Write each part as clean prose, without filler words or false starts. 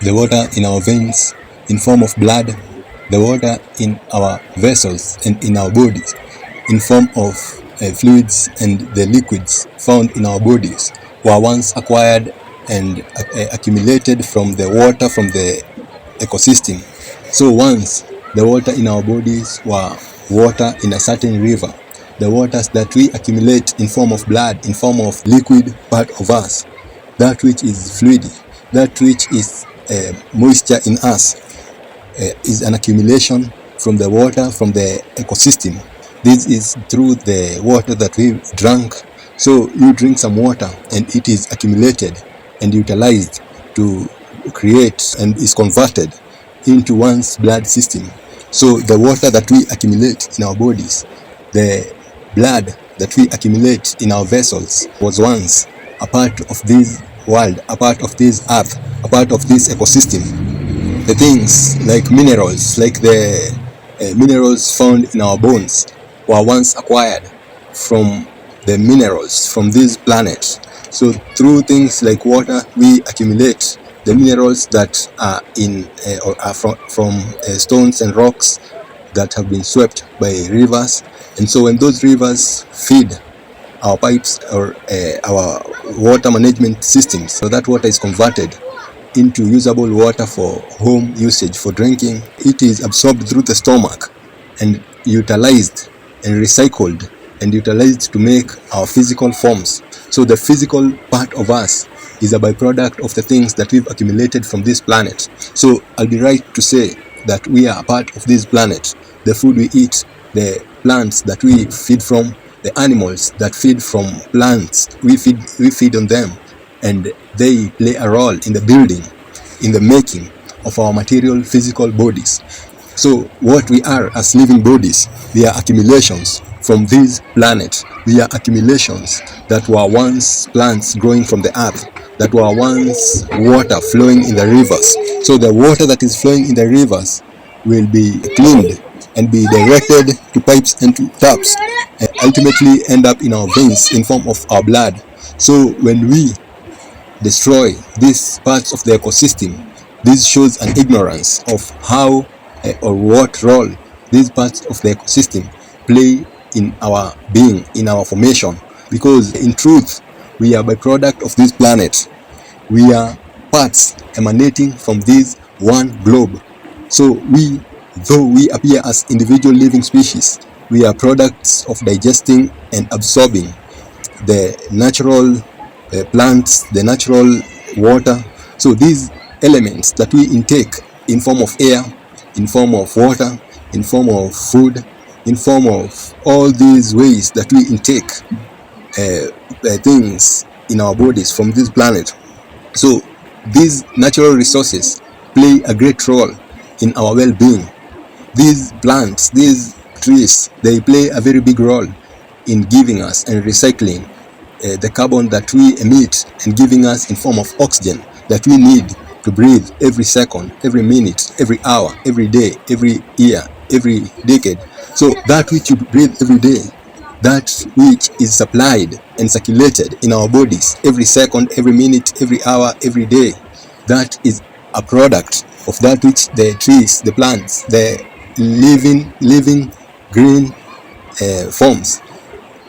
the water in our veins in form of blood, the water in our vessels and in our bodies in form of fluids, and the liquids found in our bodies were once acquired and accumulated from the water from the ecosystem. So once the water in our bodies were water in a certain river, the waters that we accumulate in form of blood, in form of liquid part of us, that which is fluid, that which is moisture in us, is an accumulation from the water from the ecosystem. This is through the water that we drank. So you drink some water and it is accumulated and utilized to create and is converted into one's blood system. So the water that we accumulate in our bodies, the blood that we accumulate in our vessels, was once a part of this world, a part of this earth, a part of this ecosystem. The things like minerals, like the minerals found in our bones, were once acquired from the minerals from this planet. So through things like water, we accumulate the minerals that are in or are from stones and rocks that have been swept by rivers. And so when those rivers feed our pipes or our water management systems, so that water is converted into usable water for home usage, for drinking. It is absorbed through the stomach and utilized and recycled and utilized to make our physical forms. So the physical part of us is a byproduct of the things that we've accumulated from this planet. So I'll be right to say that we are a part of this planet. The food we eat, the plants that we feed from, the animals that feed from plants, we feed on them, and they play a role in the building, in the making of our material physical bodies. So what we are as living bodies, they are accumulations from this planet. They are accumulations that were once plants growing from the earth, that were once water flowing in the rivers. So the water that is flowing in the rivers will be cleaned and be directed to pipes and to taps, and ultimately end up in our veins in form of our blood. So when we destroy these parts of the ecosystem, this shows an ignorance of how or what role these parts of the ecosystem play in our being, in our formation. Because in truth, we are byproduct of this planet. We are parts emanating from this one globe. So we, though we appear as individual living species, we are products of digesting and absorbing the natural plants, the natural water. So these elements that we intake in form of air, in form of water, in form of food, in form of all these ways that we intake things in our bodies from this planet. So these natural resources play a great role in our well-being. These plants, these trees, they play a very big role in giving us and recycling the carbon that we emit and giving us in form of oxygen that we need to breathe every second, every minute, every hour, every day, every year, every decade. So that which you breathe every day, that which is supplied and circulated in our bodies every second, every minute, every hour, every day, that is a product of that which the trees, the plants, the living green forms,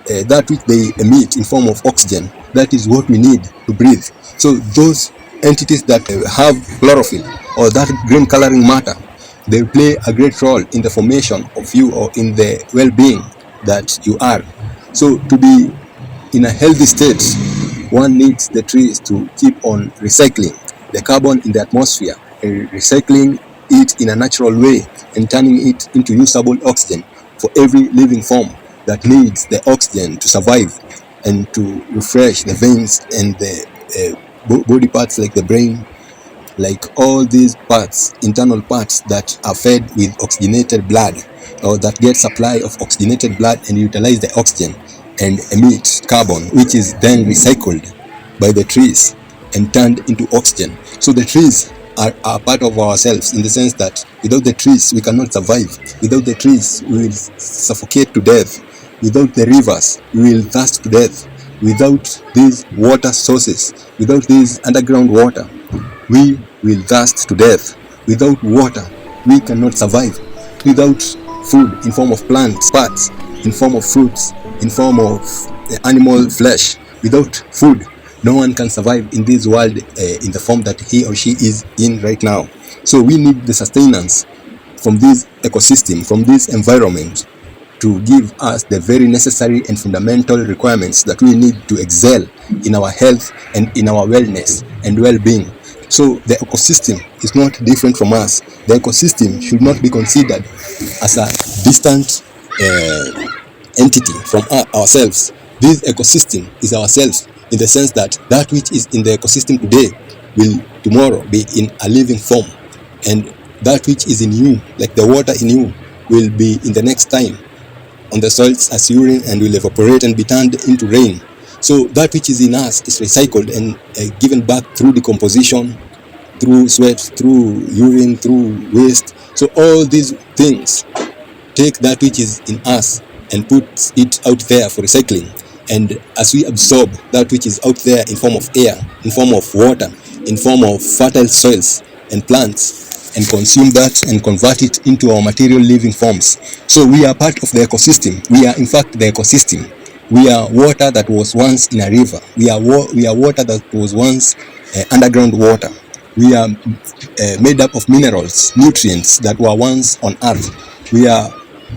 that which they emit in form of oxygen, that is what we need to breathe. So those entities that have chlorophyll or that green coloring matter, they play a great role in the formation of you or in the well-being that you are. So to be in a healthy state, one needs the trees to keep on recycling the carbon in the atmosphere and recycling it in a natural way and turning it into usable oxygen for every living form that needs the oxygen to survive and to refresh the veins and the body parts like the brain, like all these parts, internal parts that are fed with oxygenated blood or that get supply of oxygenated blood and utilize the oxygen and emit carbon, which is then recycled by the trees and turned into oxygen. So the trees are part of ourselves in the sense that without the trees we cannot survive. Without the trees we will suffocate to death. Without the rivers we will thirst to death. Without these water sources, without this underground water, we will thirst to death. Without water, we cannot survive. Without food in form of plants, parts, in form of fruits, in form of animal flesh, without food, no one can survive in this world in the form that he or she is in right now. So we need the sustenance from this ecosystem, from this environment, to give us the very necessary and fundamental requirements that we need to excel in our health and in our wellness and well-being. So the ecosystem is not different from us. The ecosystem should not be considered as a distant entity from ourselves. This ecosystem is ourselves, in the sense that that which is in the ecosystem today will tomorrow be in a living form, and that which is in you, like the water in you, will be in the next time on the soils as urine and will evaporate and be turned into rain. So that which is in us is recycled and given back through decomposition, through sweat, through urine, through waste. So all these things take that which is in us and put it out there for recycling. And as we absorb that which is out there in form of air, in form of water, in form of fertile soils and plants, and consume that and convert it into our material living forms. So we are part of the ecosystem. We are in fact the ecosystem. We are water that was once in a river. We are water that was once underground water. We are made up of minerals, nutrients that were once on earth. We are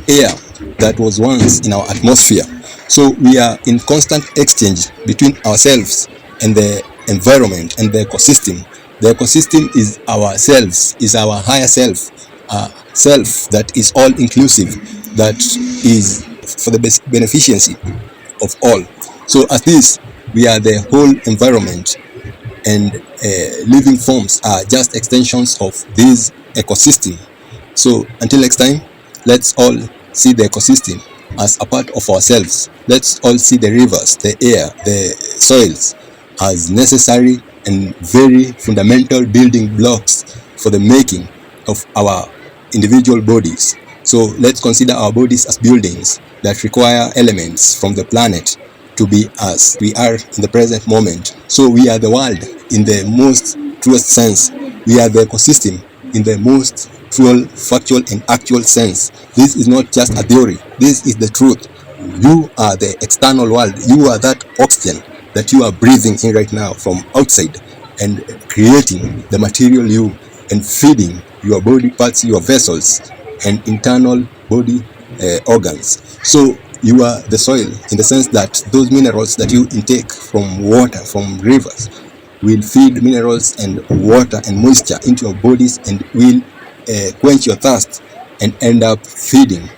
air that was once in our atmosphere. So we are in constant exchange between ourselves and the environment and the ecosystem. The ecosystem is ourselves, is our higher self, self that is all inclusive, that is for the beneficiency of all. So as this, we are the whole environment, and living forms are just extensions of this ecosystem. So until next time, let's all see the ecosystem as a part of ourselves. Let's all see the rivers, the air, the soils as necessary and very fundamental building blocks for the making of our individual bodies. So let's consider our bodies as buildings that require elements from the planet to be as we are in the present moment. So we are the world in the most truest sense. We are the ecosystem in the most true, factual and actual sense. This is not just a theory. This is the truth. You are the external world. You are that oxygen that you are breathing in right now from outside, and creating the material you and feeding your body parts, your vessels and internal body organs. So you are the soil, in the sense that those minerals that you intake from water, from rivers, will feed minerals and water and moisture into your bodies and will quench your thirst and end up feeding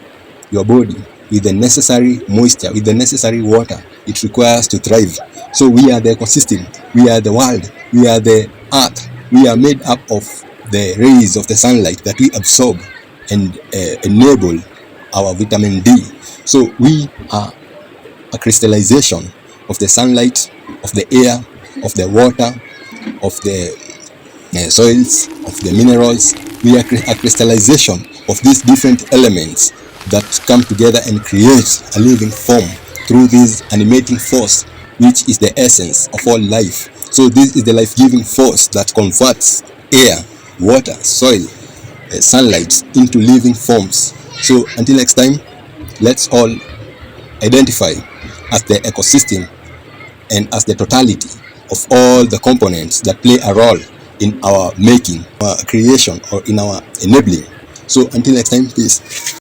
your body with the necessary moisture, with the necessary water it requires to thrive. So we are the ecosystem, we are the world, we are the earth. We are made up of the rays of the sunlight that we absorb and enable our vitamin D. So we are a crystallization of the sunlight, of the air, of the water, of the soils, of the minerals. We are a crystallization of these different elements that come together and create a living form through this animating force, which is the essence of all life. So this is the life-giving force that converts air, water, soil, sunlight into living forms. So until next time, let's all identify as the ecosystem and as the totality of all the components that play a role in our making, our creation, or in our enabling. So until next time, peace.